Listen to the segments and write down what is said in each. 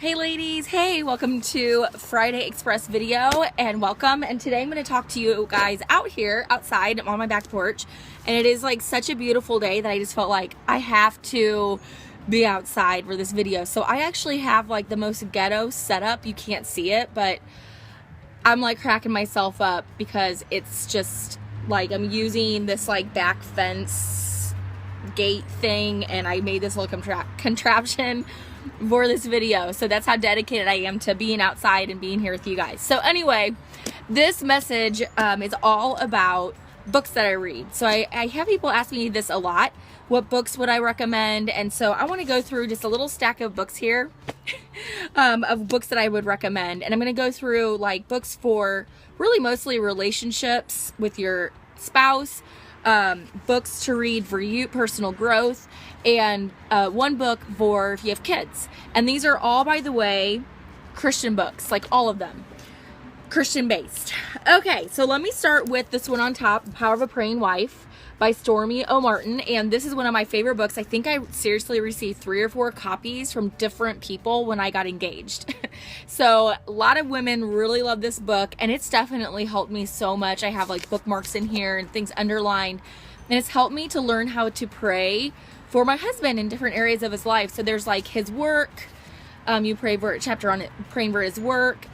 Hey ladies, hey, welcome to Friday Express video and welcome. And today I'm going to talk to you guys out here outside on my back porch, and it is like such a beautiful day that I just felt like I have to be outside for this video. So I actually have like the most ghetto setup. You can't see it, but I'm like cracking myself up because it's just like I'm using this like back fence gate thing, and I made this little contraption for this video. So that's how dedicated I am to being outside and being here with you guys. So anyway, this message is all about books that I read. So I have people ask me this a lot. What books would I recommend? And so I want to go through just a little stack of books here of books that I would recommend. And I'm going to go through like books for really mostly relationships with your spouse, books to read for you, personal growth, and one book for if you have kids. And these are all, by the way, Christian books, like all of them, Christian based. Okay, so let me start with this one on top, Power of a Praying Wife by Stormie OMartian. And this is one of my favorite books. I think I seriously received 3 or 4 copies from different people when I got engaged. So a lot of women really love this book, and it's definitely helped me so much. I have like bookmarks in here and things underlined, and it's helped me to learn how to pray for my husband in different areas of his life. So there's like his work, you pray for a chapter on it, praying for his work,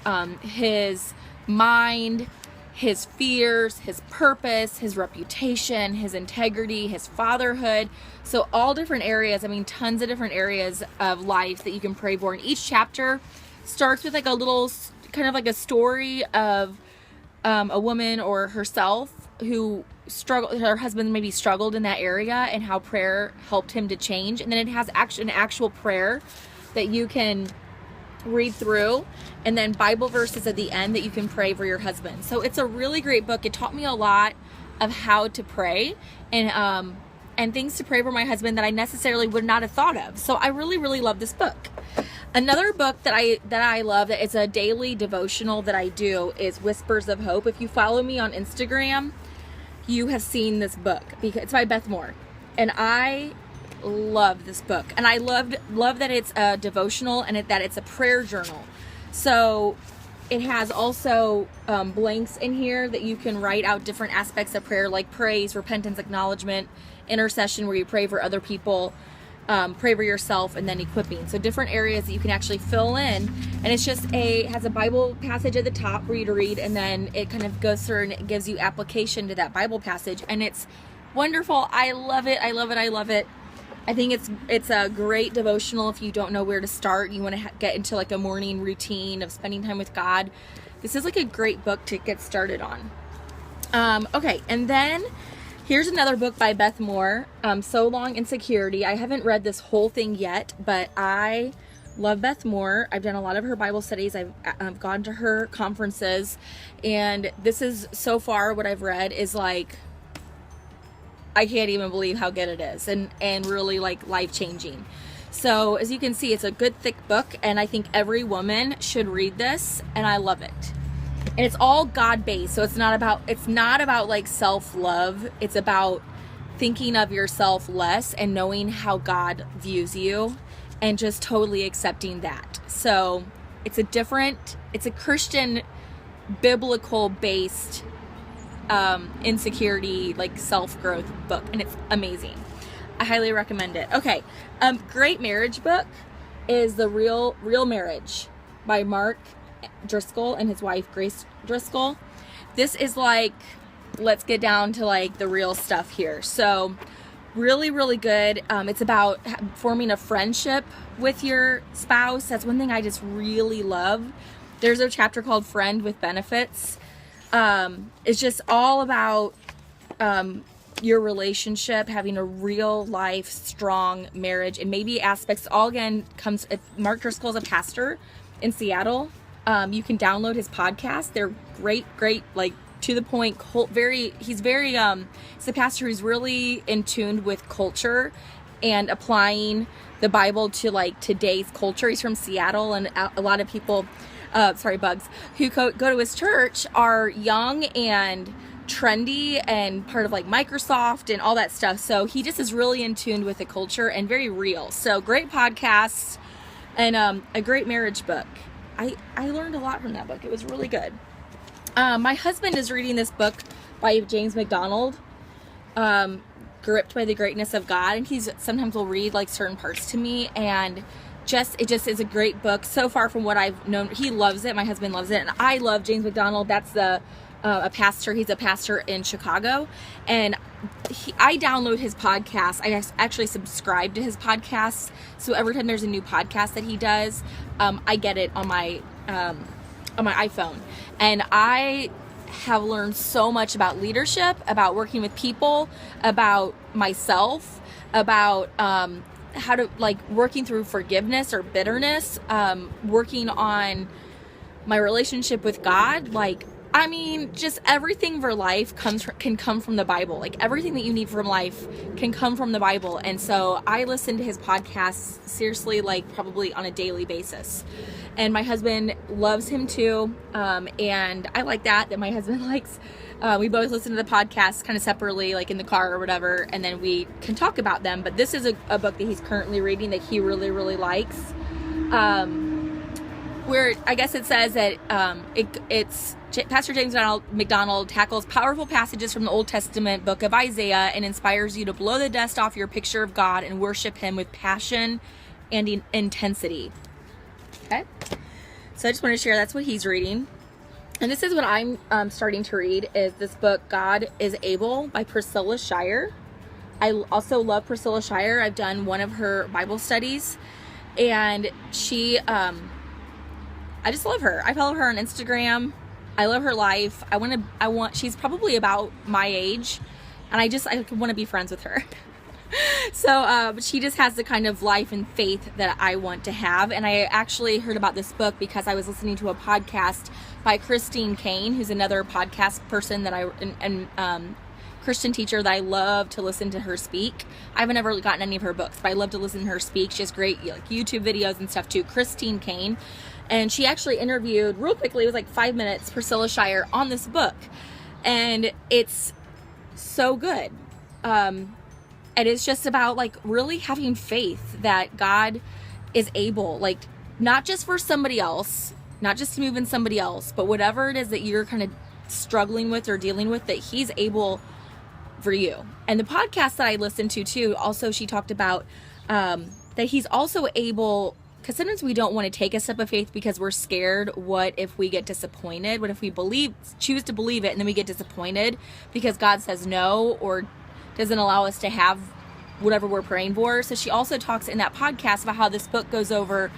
his mind, his fears, his purpose, his reputation, his integrity, his fatherhood. So all different areas, I mean, tons of different areas of life that you can pray for. And each chapter starts with like a little, kind of like a story of a woman or herself who her husband maybe struggled in that area and how prayer helped him to change. And then it has an actual prayer that you can read through, and then Bible verses at the end that you can pray for your husband. So it's a really great book. It taught me a lot of how to pray and things to pray for my husband that I necessarily would not have thought of. So I really love this book. Another book that I love, that is a daily devotional that I do, is Whispers of Hope. If you follow me on Instagram, you have seen this book because it's by Beth Moore, and I love this book. And I love that it's a devotional and that it's a prayer journal. So it has also blanks in here that you can write out different aspects of prayer, like praise, repentance, acknowledgement, intercession, where you pray for other people, pray for yourself, and then equipping. So different areas that you can actually fill in. And it's just it has a Bible passage at the top for you to read, and then it kind of goes through and it gives you application to that Bible passage. And it's wonderful. I love it. I love it. I love it. I think it's a great devotional if you don't know where to start. You want to get into like a morning routine of spending time with God. This is like a great book to get started on. Okay, and then here's another book by Beth Moore, So Long, Insecurity. I haven't read this whole thing yet, but I love Beth Moore. I've done a lot of her Bible studies. I've gone to her conferences, and this is, so far what I've read is like, I can't even believe how good it is, and really like life-changing. So as you can see, it's a good thick book, and I think every woman should read this, and I love it. And it's all God-based, so it's not about like self-love. It's about thinking of yourself less and knowing how God views you and just totally accepting that. So it's a Christian biblical-based insecurity, like self-growth book, and it's amazing. I highly recommend it. Okay, great marriage book is The Real Marriage by Mark Driscoll and his wife Grace Driscoll. This is like, let's get down to like the real stuff here. So really good. It's about forming a friendship with your spouse. That's one thing I just really love. There's a chapter called Friend with Benefits. It's just all about your relationship, having a real life, strong marriage, and maybe aspects. All again comes. Mark Driscoll's a pastor in Seattle. You can download his podcast. They're great, like to the point. He's a pastor who's really in tune with culture and applying the Bible to like today's culture. He's from Seattle, and a lot of people. Bugs, who go to his church are young and trendy and part of like Microsoft and all that stuff. So he just is really in tune with the culture and very real. So great podcast. And A Great Marriage book. I learned a lot from that book. It was really good. My husband is reading this book by James MacDonald, Gripped by the Greatness of God, and he's sometimes will read like certain parts to me, and it just is a great book so far from what I've known. He loves it. My husband loves it, and I love James MacDonald. That's a pastor. He's a pastor in Chicago, and I download his podcast. I actually subscribe to his podcasts, so every time there's a new podcast that he does, I get it on my iPhone, and I have learned so much about leadership, about working with people, about myself, about how to working through forgiveness or bitterness, working on my relationship with God. Just everything for life can come from the Bible. Everything that you need from life can come from the Bible. And so I listen to his podcasts seriously, probably on a daily basis. And my husband loves him too. And I like that my husband likes. We both listen to the podcast kind of separately, in the car or whatever, and then we can talk about them. But this is a book that he's currently reading that he really, really likes. Where I guess it says that it's Pastor James MacDonald tackles powerful passages from the Old Testament book of Isaiah and inspires you to blow the dust off your picture of God and worship him with passion and intensity. Okay, so I just want to share that's what he's reading. And this is what I'm starting to read, is this book, God is Able by Priscilla Shirer. I also love Priscilla Shirer. I've done one of her Bible studies, and she, I just love her. I follow her on Instagram. I love her life. She's probably about my age, and I want to be friends with her. So she just has the kind of life and faith that I want to have. And I actually heard about this book because I was listening to a podcast by Christine Caine, who's another podcast person and Christian teacher that I love to listen to her speak. I haven't ever gotten any of her books, but I love to listen to her speak. She has great YouTube videos and stuff too. Christine Caine. And she actually interviewed, real quickly, it was 5 minutes, Priscilla Shirer on this book. And it's so good. And it's just about really having faith that God is able, not just for somebody else, not just to move in somebody else, but whatever it is that you're kind of struggling with or dealing with, that he's able for you. And the podcast that I listened to too, also she talked about that he's also able, because sometimes we don't want to take a step of faith because we're scared. What if we get disappointed? What if we choose to believe it, and then we get disappointed because God says no or doesn't allow us to have whatever we're praying for? So she also talks in that podcast about how this book goes over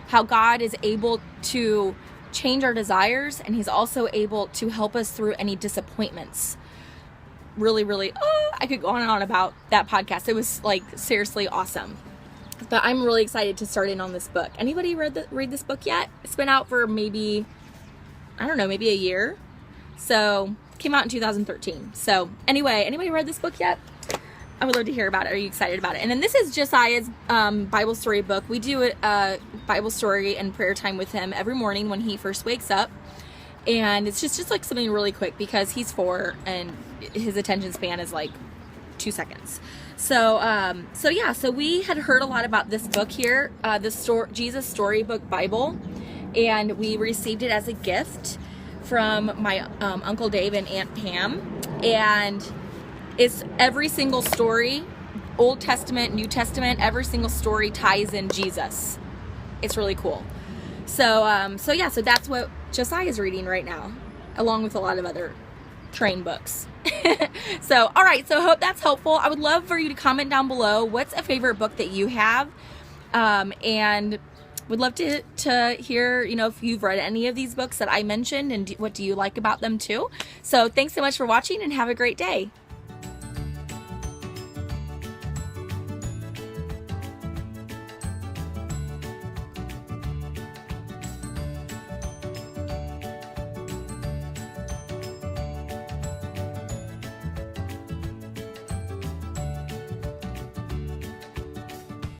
how God is able to change our desires, and he's also able to help us through any disappointments. Really, really, I could go on and on about that podcast. It was seriously awesome. But I'm really excited to start in on this book. Anybody read this book yet? It's been out for maybe a year. So it came out in 2013. So anyway, anybody read this book yet? I would love to hear about it. Are you excited about it? And then this is Josiah's Bible story book. We do a Bible story and prayer time with him every morning when he first wakes up. And it's just something really quick because he's 4 and his attention span is 2 seconds. So we had heard a lot about this book here, the Jesus Storybook Bible, and we received it as a gift from my Uncle Dave and Aunt Pam, and it's every single story, Old Testament, New Testament, every single story ties in Jesus. It's really cool. So that's what Josiah is reading right now, along with a lot of other train books. So, all right. So I hope that's helpful. I would love for you to comment down below. What's a favorite book that you have? And would love to hear, if you've read any of these books that I mentioned, and what do you like about them too? So thanks so much for watching, and have a great day.